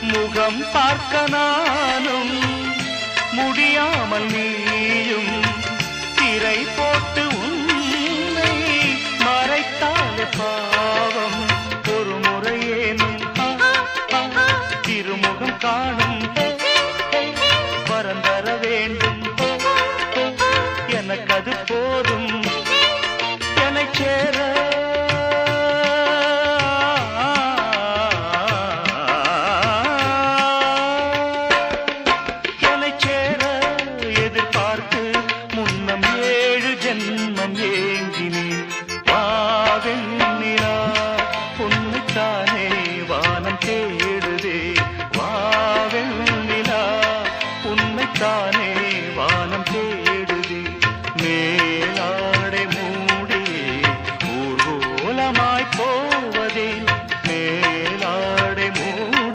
முகம் பார்க்க நானும் முடியாமல் நீயும் திரை போட்டு உன்னை மறைத்தாலே பாவம். ஒரு முறையேனும் திருமுகம் காணும் வரந்தர வேண்டும். எனக்கு அது போதும். என்னை சேர